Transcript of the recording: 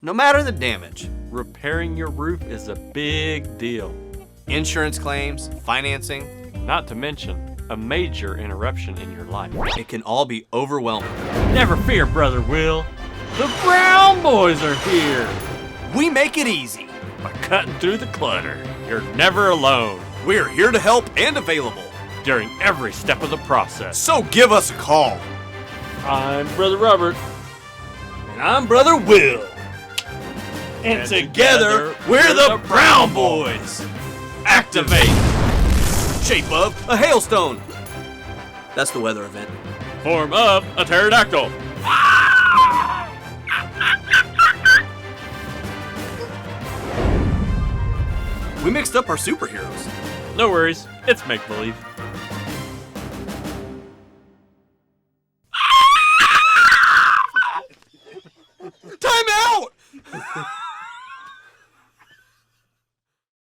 No matter the damage. Repairing your roof is a big deal. Insurance claims, financing. Not to mention a major interruption in your life. It can all be overwhelming. Never fear, Brother Will. The Brown Boys are here. We make it easy. By cutting through the clutter, you're never alone. We're here to help and available during every step of the process. So give us a call. I'm Brother Robert. And I'm Brother Will. And together, we're the Brown Boys. Activate. Shape of a hailstone. That's the weather event. Form of a pterodactyl. We mixed up our superheroes. No worries, it's make-believe. Time out!